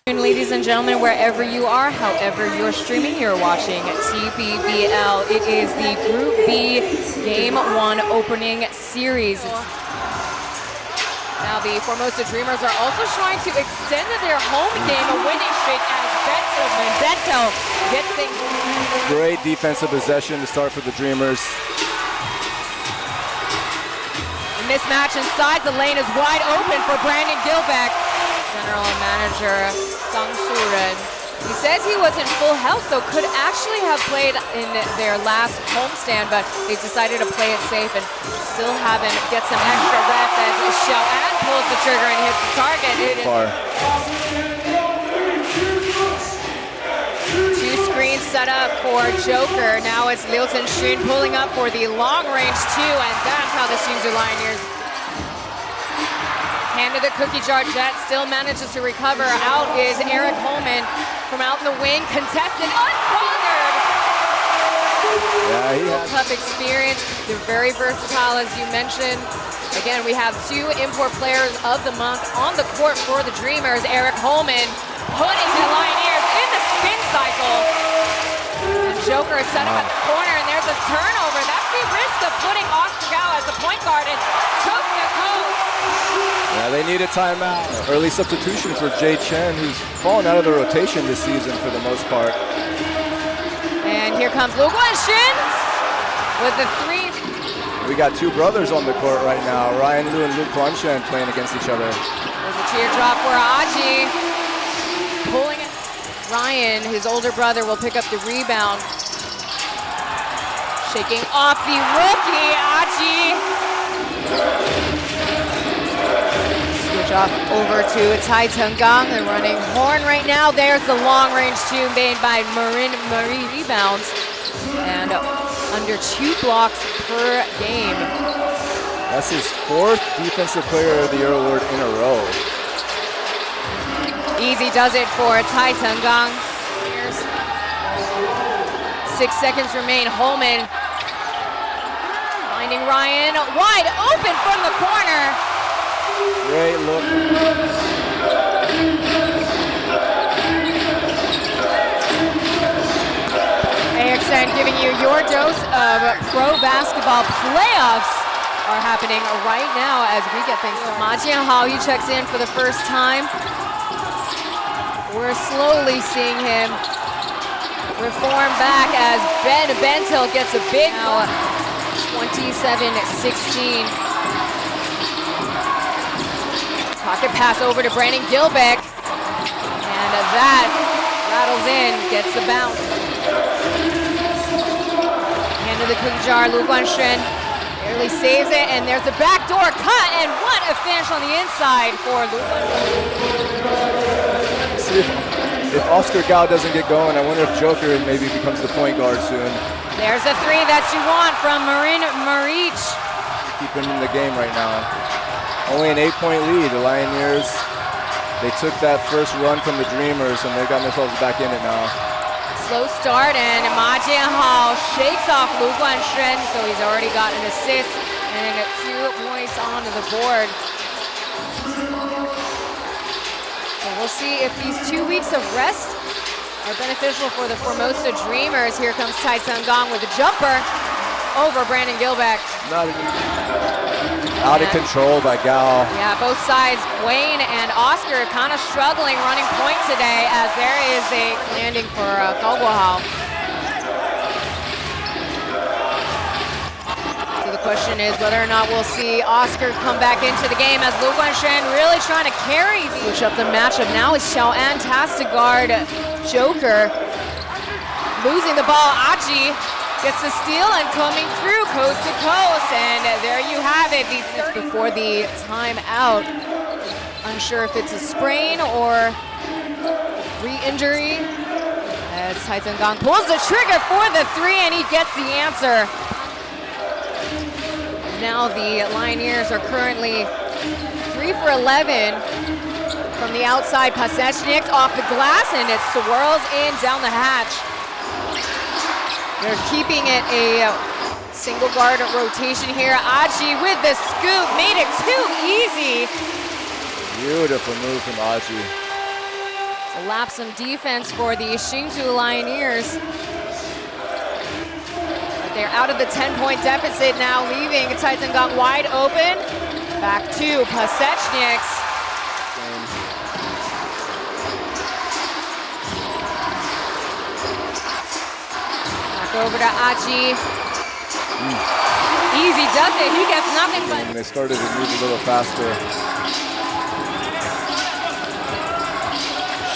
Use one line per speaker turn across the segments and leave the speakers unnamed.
Ladies and gentlemen, wherever you are, however you're streaming, you're watching TPBL. It is the Group B Game 1 opening series. Now the Formosa Dreamers are also trying to extend their home game a winning streak as Bentel gets things.
Great defensive possession to start for the Dreamers.
Mismatch inside the lane is wide open for Brandon Gilbeck. General Manager Sang Soo-ren. He says he was in full health, so could actually have played in their last homestand, but they decided to play it safe and still haven't get some extra rest as Xiaoan pulls the trigger and hits the target. It is two screens set up for Joker. Now it's Liu Zhenxun pulling up for the long range two, and that's how the Hsinchu Lioneers handed the cookie jar. Jet still manages to recover. Out is Eric Holman from out in the wing, contested, unbothered.
Yeah, he has
Cup experience. They're very versatile, as you mentioned. Again, we have two import players of the month on the court for the Dreamers. Eric Holman putting the Lioneers in the spin cycle. And Joker is set up at the corner, and there's a turnover. That's the risk of putting Oscar Gao as the point guard and coast to coast.
Yeah, they need a timeout. Early substitution for Jay Chen, who's fallen out of the rotation this season for the most part.
And here comes Lu Guanxun with the three.
We got two brothers on the court right now, Ryan Liu and Lu Guanxun playing against each other.
There's a teardrop for Aji. Pulling it. Ryan, his older brother, will pick up the rebound. Shaking off the rookie, Aji. Off over to Tai Tenggang. They're running horn right now. There's the long range two made by Marie rebounds. And under 2 blocks per game.
That's his 4th Defensive Player of the Year award in a row.
Easy does it for Tai Tenggang. 6 seconds remain. Holman finding Ryan wide open from the corner.
Great look.
AXN giving you your dose of pro basketball. Playoffs are happening right now as we get things started. Ma Jianhao, he checks in for the first time. We're slowly seeing him reform back as Bentel gets a big 27-16. Pocket pass over to Brandon Gilbeck, and that rattles in, gets the bounce. Hand to the cookie jar, Lu Guanxun barely saves it, and there's a backdoor cut, and what a finish on the inside for Lu Guanxun.
See if Oscar Gao doesn't get going, I wonder if Joker maybe becomes the point guard soon.
There's a three that you want from Marin Marich.
Keep him in the game right now. Only an 8-point lead. The Lioneers, they took that first run from the Dreamers and they've got themselves back in it now.
Slow start, and Ma Jianhao shakes off Lu Guanxun, so he's already got an assist and 2 points onto the board. So we'll see if these 2 weeks of rest are beneficial for the Formosa Dreamers. Here comes Tai Tenggang with a jumper over Brandon Gilbeck.
Out of control by Gao.
Yeah, both sides, Wayne and Oscar, kind of struggling running point today as there is a landing for Gao Guohao. So the question is whether or not we'll see Oscar come back into the game as Lu Guanxun really trying to carry. Switch up the matchup now is Xiaoan tasked to guard Joker. Losing the ball, Aji gets the steal and coming through coast to coast, and there you have it. Before the timeout, unsure if it's a sprain or re-injury. As Tai Tenggang pulls the trigger for the three, and he gets the answer. Now the Lioneers are currently 3 for 11 from the outside. Pasechnik off the glass, and it swirls in down the hatch. They're keeping it a single guard rotation here. Aji with the scoop, made it too easy.
Beautiful move from Aji.
Lapse some defense for the Hsinchu Lioneers. But they're out of the 10-point deficit now, leaving Taiwan wide open. Back to Pasechniks. Back over to Aji. Easy does it, he gets nothing but.
They started to move a little faster.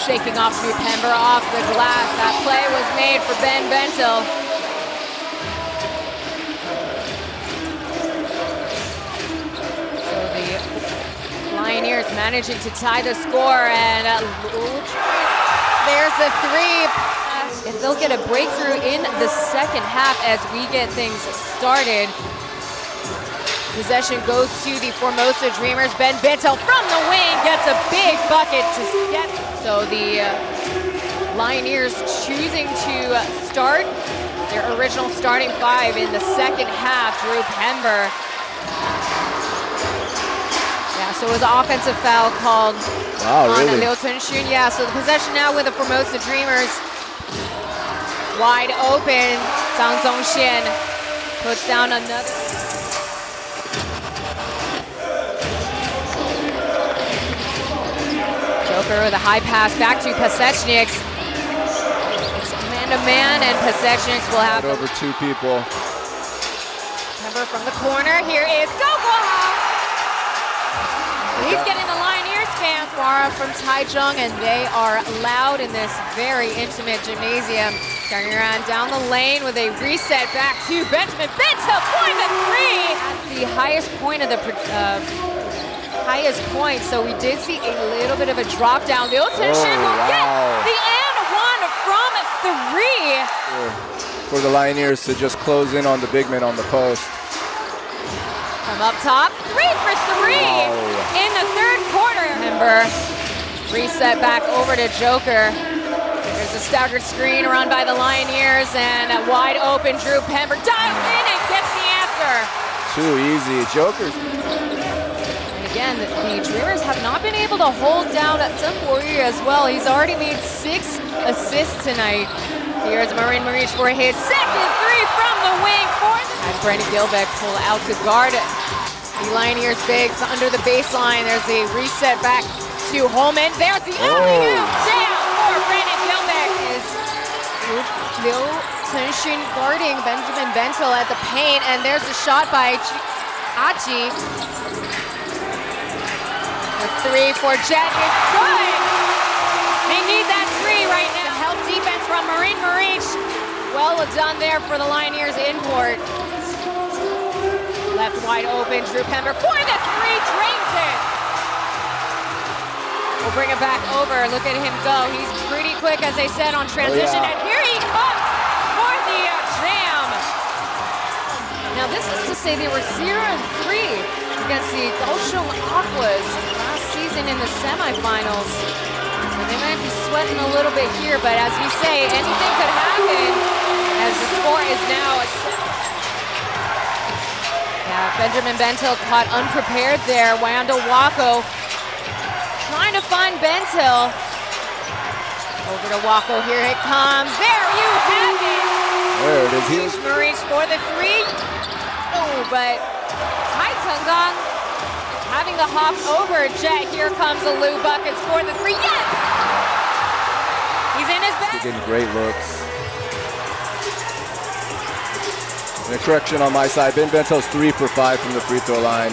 Shaking off Drew Pember off the glass. That play was made for Ben Bentil. So the Lioneers managing to tie the score, and there's a three. If they'll get a breakthrough in the second half as we get things started. Possession goes to the Formosa Dreamers. Ben Bentil from the wing gets a big bucket to get. So the Lioneers choosing to start their original starting five in the second half. Drew Pember. Yeah, so it was an offensive foul called on Liu Tunxun. Yeah, so the possession now with the Formosa Dreamers. Wide open. Zhang Zongxian puts down another. Joker with a high pass back to Pasechniks. It's man-to-man, and Pasechniks will have
over two people.
Remember from the corner, here is Gogoha! He's getting the Lioneers fans far from Taichung, and they are loud in this very intimate gymnasium. Turning around down the lane with a reset back to Benjamin Bentil, point the three! At the highest point of the highest point, so we did see a little bit of a drop down. Liu Tunxun will get the and one from three.
For the Lioneers to just close in on the big man on the post.
From up top, 3 for 3 in the third quarter. Remember, reset back over to Joker. There's a staggered screen run by the Lioneers, and a wide open Drew Pember dives in and gets the answer.
Too easy, Joker's.
Again, the Dreamers have not been able to hold down Zhengguoyu as well. He's already made 6 assists tonight. Here's Marin Marich for his second three from the wing. And Brendan Gilbeck pull out to guard the Lioneers bigs under the baseline. There's a reset back to Holman. There's the alley-oop jam for Brendan Gilbeck. Is Liu Tunxun guarding Benjamin Bentil at the paint, and there's a shot by Aji. The three for Jet is good. They need that three right now. Help defense from Marin Marich. Well done there for the Lioneers import. Left wide open, Drew Pember for the three, drains it. We'll bring it back over. Look at him go. He's pretty quick, as I said, on transition. And here he comes for the jam. Now this is to say they were 0-3 against the Kaohsiung Aquas last season in the semifinals. So they might be sweating a little bit here, but as we say, anything could happen as the score is now Benjamin Bentil caught unprepared there. Wando Wako trying to find Bentil. Over to Wako, here it comes. There you have it.
There it is. Huge
Marich for the three. Oh, but Taichung having the hop over Jet. Here comes the Lou buckets for the three. Yes! He's in his bag.
He's getting great looks. And a correction on my side. Ben Bentil's 3 for 5 from the free throw line.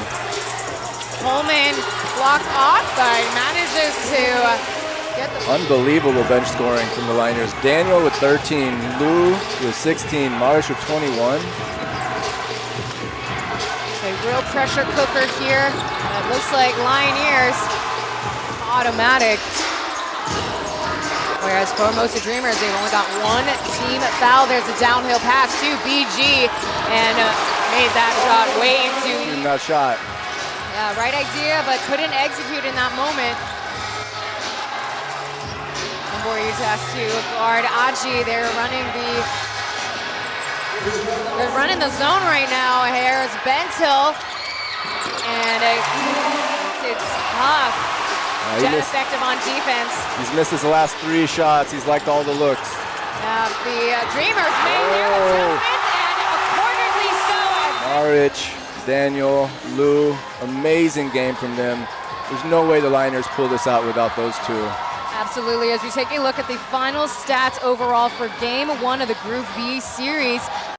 Holman blocked off, but manages to get the...
Unbelievable bench scoring from the Lioneers. Daniel with 13, Lou with 16, Marish with 21.
A real pressure cooker here. It looks like Lioneers automatic. Whereas Formosa Dreamers, they've only got one team foul. There's a downhill pass to BG, and made that shot way into...
That shot.
Yeah, right idea, but couldn't execute in that moment. Warriors has to guard Aji. They're running the zone right now. Here's Bentil, and it's tough. Jet effective on defense.
He's missed his last 3 shots. He's liked all the looks.
The Dreamers made their adjustments, and accordingly so.
Marich, Daniel, Lou, amazing game from them. There's no way the Lioneers pull this out without those 2.
Absolutely. As we take a look at the final stats overall for Game 1 of the Group B series.